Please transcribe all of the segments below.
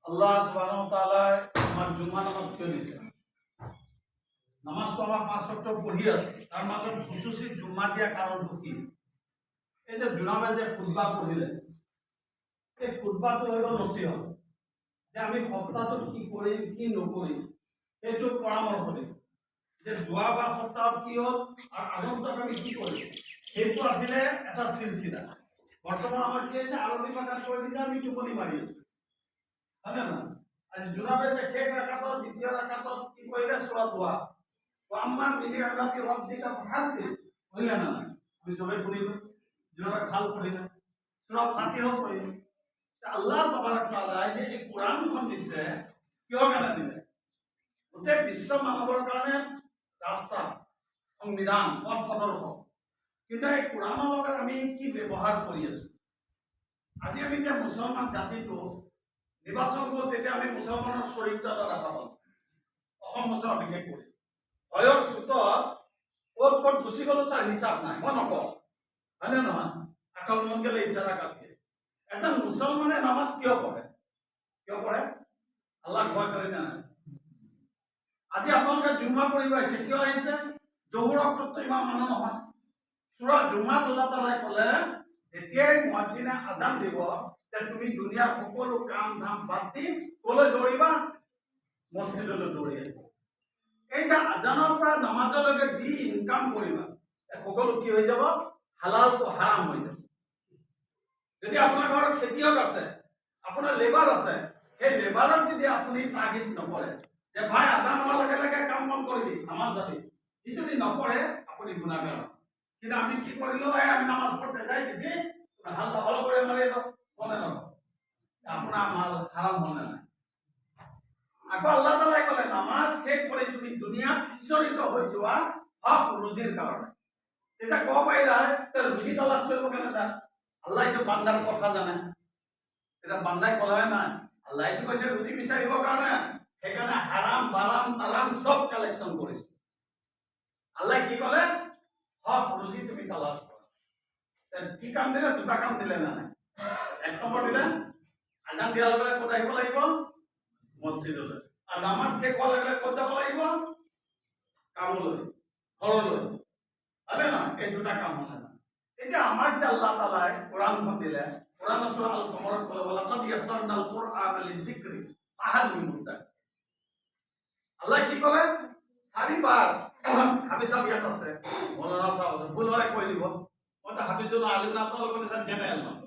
আল্লাহ সুবহানাহু ওয়া তাআলা আমার জুমা নামাজ কিয় দিছে? নামাজ তো আমার 5 ওয়াক্ত পঢ়ি আছো, তার মাজত খুচুচি জুমা দিয়া কাৰণটো কি? এই যে জুনাবে যে খুতবা পঢ়িলে, এই খুতবাটো হৈ গ'ল নচিহত, যে আমি সপ্তাহটোত কি কৰিম কি নকৰিম সেইটো পৰামৰ্শ দিম, যে যোৱাবাৰ সপ্তাহত কি হ'ল আৰু আগন্তুক আমি কি কৰিম সেইটো আছিলে এটা চিলচিলা। বৰ্তমান আমাৰ কি হৈছে আৰম্ভ কাম কৰি দিছে, আমি টোপনি মাৰি আছো, হয় না? আজি জুনাবে যে শেষ ৰাকাতত দ্বিতীয় ৰাকাতত কি কৰিলে সূৰা দুহা, আম্মা বিনিআমাতি রাব্বিকা ফাহাদ্দিস, হইলা না? আমি সবাই পড়িব, জুনাবে খাল পড়িলা, সূরা ফাতিহা পড়িলা। আল্লাহ তাবারাক তাআলা যে এই কোরআনখন দিছে কিহৰ কাৰণে দিলে? গোটেই বিশ্ব মানৱৰ কাৰণে ৰাস্তা, সংবিধান, পথ প্ৰদৰ্শক। কিন্তু এই কোৰআনৰ লগত আমি কি ব্যৱহাৰ কৰি আছো? আজি আমি যে মুছলমান জাতিটো নিৰ্বাচন কৰোঁ, তেতিয়া আমি মুছলমানৰ চৰিত্ৰ এটা দেখা পাওঁ। অসম মুছলমান বিশেষ কৰি ভয়ৰ চোতত ক'ত ক'ত গুচি গ'লো তাৰ হিচাপ নাই, মই নকওঁ, হয়নে নহয়? আকাল মন গেলে ইশাৰা কাটকে। এজন মুছলমানে নামাজ কিয় পঢ়ে? কিয় পঢ়ে? আল্লাহ ভয় কৰে না নাই? আজি আপোনালোকে জুম্মা পঢ়িব আহিছে, কিয় আহিছে? জহুৰ অক্ষৰটো ইমান মানুহ নহয়। সূৰা জুম্মাত আল্লাহ তাআলাই ক'লে, যেতিয়াই মুয়াজ্জিনে আজান দিব, যে তুমি দুনিয়াৰ সকলো কাম ধাম বাদ দি ক'লৈ দৌৰিবা? মছজিদলৈ দৌৰি আহিবা। এই যে আজানৰ পৰা নামাজলৈকে যি ইনকাম কৰিবা, সকলো কি হৈ যাব? হালালটো হাৰাম হৈ যাব। যদি আপোনাৰ ঘৰত খেতিয়ক আছে, আপোনাৰ লেবাৰ আছে, সেই লেবাৰত যদি আপুনি তাগিদ নকৰে যে ভাই আজান হোৱাৰ লগে লগে কাম বন কৰিবি, নামাজ যাবি, সি যদি নকৰে আপুনি গুণাগাৰ। কিন্তু আমি কি কৰিলো? আমি নামাজ পঢ়তে যাই দিছি, হাল চাবল করে মারি মনে নয়, আপনার মাল হারাম মনে নাই। আকৌ আল্লাহ তাআলাই ক'লে নামাজ শেষ কৰি তুমি দুনিয়াত বিচৰিত হৈ যোৱা হক ৰুজিৰ কাৰণে। তেতিয়া ক'ব পাৰিলা ৰুজি তালাচ কৰিব কেনে যা? আল্লাহ এইটো বান্দাৰ কথা জানে। তেতিয়া বান্দাই ক'লে নাই, আল্লাহ এইটো কৈছে ৰুজি বিচাৰিবৰ কাৰণে, সেইকাৰণে হাৰাম বাৰাম তাৰাম চব কালেকশ্যন কৰিছে। আল্লাহ কি ক'লে? হক ৰুজি তুমি তালাচ কৰা। কি কাম দিলে? দুটা কাম দিলে না নাই? এক নম্বৰ দিলে আজান দিয়াৰ লগে লগে ক'ত আহিব লাগিব? মছজিদলৈ। আৰু নামাজ শেষ হোৱাৰ লগে লগে ক'ত যাব লাগিব? কামলৈ, ঘৰলৈ, হয়নে নহয়? এই দুটা কাম হ'লে না। এতিয়া আমাক যে আল্লাহ তাআলাই কোৰআনখন দিলে, কোৰআনৰ সূৰা আল কমৰত ক'লে লাকাদ ইয়াছাৰনাল কুৰআনা লিযিকৰি ফাহাল মিন মুদ্দাকিৰ। আল্লাহ কি ক'লে? চাৰিবাৰ হাবিজাব ইয়াত আছে, মৌলানা সাহেব ভুল হ'লে কৈ দিব, মইতো হাফিজুল আলিম না, আপোনালোকৰ নিচিনা জেনেৰেল নহয়।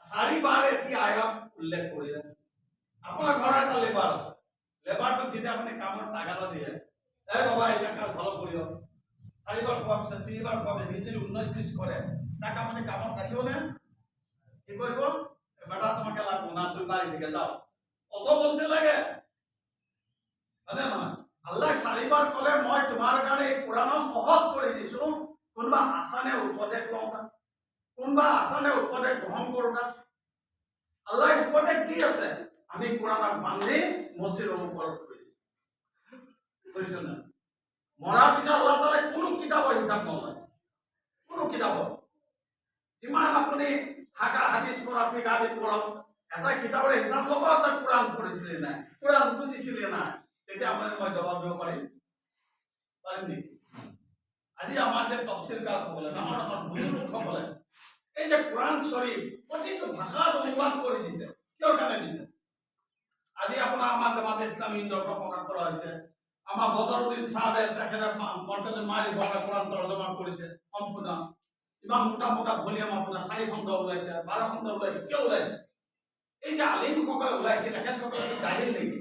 চাৰিবাৰ এটি আয়াত উল্লেখ কৰিলে। আপোনাৰ ঘৰৰ এটা লেবাৰ আছে, লেবাৰটোক যেতিয়া আপুনি কামৰ তাগাদা দিয়ে, এই বাবা এটা কাম ভালো কৰিও, চাৰিবাৰ কোৱাৰ পিছত তিনিবাৰ কোৱাৰ পিছত যদি 19-20 কৰে, তাক আপুনি কামত ৰাখিবনে? কি কৰিব? বেটা তোমাকে লাগবো না, তুই বাড়ি থেকে যাও, অত বলতে লাগে, হয়নে নহয়? আল্লাহ চাৰিবাৰ ক'লে মই তোমাৰ কাৰণে এই কোৰআনক সহজ কৰি দিছো, কোনোবা আসানে উপদেশ লওঁ না, কোনোবা আসানে উপদেশ গ্ৰহণ কৰোঁ না। আল্লাহ উপদেশ দি আছে, আমি কোৰআনক বান্ধি মছজিদৰ ওপৰত কৰিছো না। মৰাৰ পিছত আল্লাহ তাআলাই কোনো কিতাপৰ হিচাপ নলয়, কোনো কিতাপৰ। যিমান আপুনি হাদিছ পঢ়ক, ফিকাহ পঢ়ক, এটা কিতাপৰ হিচাপ ল'ব, তই কোৰআন পঢ়িছিলি নাই, কোৰআন বুজিছিলি নাই, তেতিয়া মই জবাব দিব পাৰিম নেকি? আজি আমাৰ যে তফচিলকাৰসকলে, ডাঙৰ ডাঙৰ বুজুৰ্গসকলে এই যে কোৰআন শৰীফ প্ৰতিটো ভাষাত অনুবাদ কৰি দিছে, কিহৰ কাৰণে দিছে? আজি আপোনাৰ আমাৰ জামাত ইছলামী হিন্দৰ প্ৰকাশ কৰা হৈছে, আমাৰ বদৰুদ্দিন সাহেব তেখেতে মৰ্তজা মাৰি বগা কোৰআন তৰ্জমা কৰিছে সম্পূৰ্ণ। ইমান মোটা মোটা ভলিউম আপোনাৰ 4 খণ্ড ওলাইছে, 12 খণ্ড ওলাইছে। কিয় ওলাইছে? এই যে আলিমসকলে ওলাইছে, তেখেতসকলে জাহিল নেকি?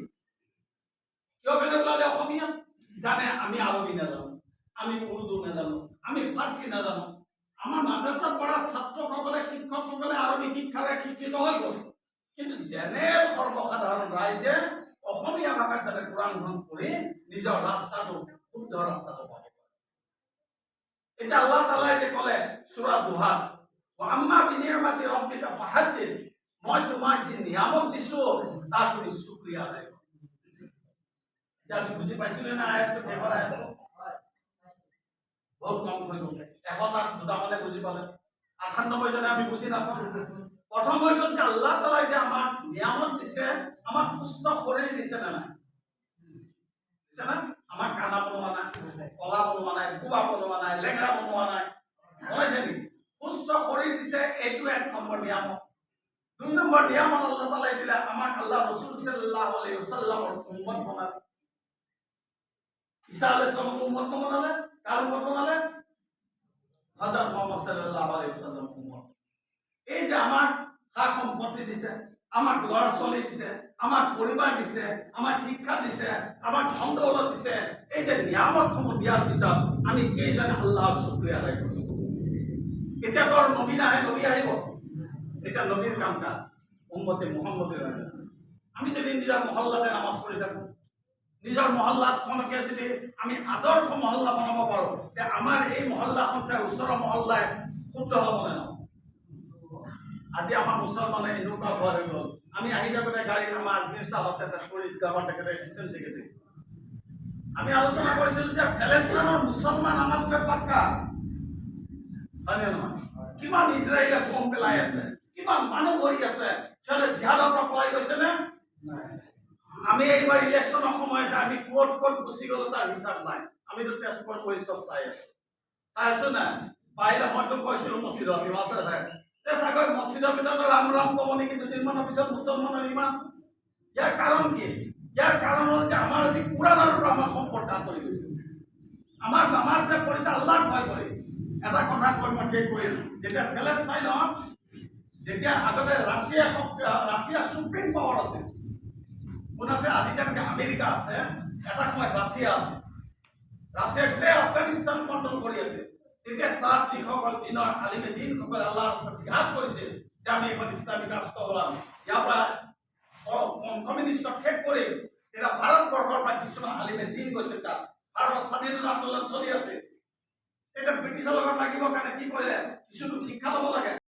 কিয় কাৰণে ওলালে? অসমীয়া জানে, আমি আৰবী নাজানো, আমি উৰ্দু নাজানো, আমি ফাৰ্চী নাজানো। আমাৰ মাদ্ৰাসাত পঢ়া ছাত্ৰসকলে, শিক্ষকসকলে আৰবী শিক্ষাৰে শিক্ষিত হৈ গ'ল, কিন্তু জেনেৰেল সৰ্বসাধাৰণ ৰাইজে অসমীয়া ভাষাত যাতে কোৰআনখন পঢ়ি নিজৰ ৰাস্তাটো, শুদ্ধ ৰাস্তাটো পাব। এতিয়া আল্লাহ তাআলাই যে ক'লে সূৰা দুহাত, আম্মা বিনিআমাতি ৰাব্বিকা ফাহাদ্দিস, মই তোমাক যি নিয়ামত দিছো তাৰ তুমি শুকৰিয়া আদায় কৰা। এতিয়া আমি বুজি পাইছিলো না আয়াতটো? কেইবাৰ আয়াত? বহুত কম হৈ গ'ল। 100টাত দুটামানে বুজি পালে, 98 জনে আমি বুজি নাপাওঁ। প্ৰথম হৈ গ'ল যে আল্লাহ তাআলাই যে আমাক নিয়ামত দিছে সুস্থ শৰীৰ দিছে নে নাই? দিছে না? আমাক কানা বনোৱা নাই, কলা বনোৱা নাই, বুবা বনোৱা নাই, লেঙেৰা বনোৱা নাই, বনাইছে নেকি? সুস্থ শৰীৰ দিছে, এইটো 1 নম্বৰ নিয়ামত। 2 নম্বৰ নিয়ামত আল্লাহ তাআলাই দিলে আমাক আল্লাহ ৰাসূল সাল্লাল্লাহু আলাইহি ওয়াসাল্লামৰ উম্মত বনালে। ঈসা আলাইহিস সালামৰ উম্মত বনালে, কার উম্মত বনালে? হযরত মুহাম্মদ সাল্লাল্লাহু আলাইহি ওয়াসাল্লাম উম্মত। এই যে আমাক সা সম্পত্তি দিছে, আমাক ল'ৰা ছোৱালী দিছে, আমাক পৰিবাৰ দিছে, আমাক শিক্ষা দিছে, আমাক ধন দৌলত দিছে, এই যে নিয়ামতসমূহ দিয়াৰ পিছত আমি কেইজনে আল্লাহৰ শুকৰিয়া আদায় কৰিছো? এতিয়া তোৰ নবী নাহে, নবী আহিব, এতিয়া নবীৰ কাম কাজ উম্মতে মুহাম্মদেৰ। আমি যদি নিজৰ মহল্লাতে নামাজ পঢ়ি থাকো, নিজৰ মহল্লাত কোনকে যদি আমি আদৰ্শ মহল্লা বনাব পাৰো, তে আমাৰ এই মহল্লাখন চাই ওচৰৰ মহল্লাই শুদ্ধ হ'ব নে নহয়? আজি আমাৰ মুছলমানে এনেকুৱা ভয় হৈ গ'ল, আমি আহি থাকোঁতে গাড়ীত আমাৰ আজমিৰ চাহ আছে, তেজপুৰ গাঁৱৰ তেখেতে এছিষ্টেণ্ট ছেক্ৰেটাৰী, আমি আলোচনা কৰিছিলোঁ যে ফেলেস্তাইনৰ মুছলমান আমাতকৈ পাক্কা হয়নে নহয়? কিমান ইজৰাইলে বম পেলাই আছে, কিমান মানুহ মৰি আছে, সিহঁতে জিহাদৰ পৰা পলাই গৈছে নে? আমি এইবাৰ ইলেকশ্যনৰ সময়ত আমি ক'ত ক'ত গুচি গ'লো তাৰ হিচাপ নাই। আমিতো তেজপুৰত বহি চব চাই আছো না? পাৰিলে মইতো কৈছিলোঁ মছজিদত ইমাছে থাকে যে চাগৈ মছজিদৰ ভিতৰত ৰাম ৰাম ক'ব নেকি 2 দিনমানৰ পিছত মুছলমানৰ ইমান। ইয়াৰ কাৰণ কি? ইয়াৰ কাৰণ হ'ল যে আমাৰ আজি কোৰাণৰ পৰা আমাৰ সম্পৰ্ক আঁতৰি গৈছে। আমাৰ নামাজ যে পঢ়িছে আল্লাহক ভয় কৰি। এটা কথা কৈ মই শেষ কৰিম, যেতিয়া ফেলেস্তাইনত, যেতিয়া আগতে ৰাছিয়া সুপ্ৰিম পাৱাৰ আছে, কোন আছে? আজি যেনেকে আমেৰিকা আছে, এটা সময়ত ৰাছিয়া আছে। ৰাছিয়া গোটেই আফগানিস্তান কণ্ট্ৰল কৰি আছে। তেতিয়া তাত যিসকল দিনৰ আলিমে দিনসকলে আল্লাহৰ ৰাস্তাত জিহাদ কৰিছিল যে আমি এখন ইছলামিক ৰাষ্ট্ৰ হলাম, ইয়াৰ পৰা কমিউনিষ্টক শেষ কৰিম, তেতিয়া ভাৰতবৰ্ষৰ পৰা কিছুমান আলিমে দিন গৈছিল তাত। ভাৰতৰ স্বাধীনতা আন্দোলন চলি আছে। এতিয়া ব্ৰিটিছৰ লগত লাগিব কাৰণে কি কৰিলে? কিছুতো শিক্ষা ল'ব লাগে।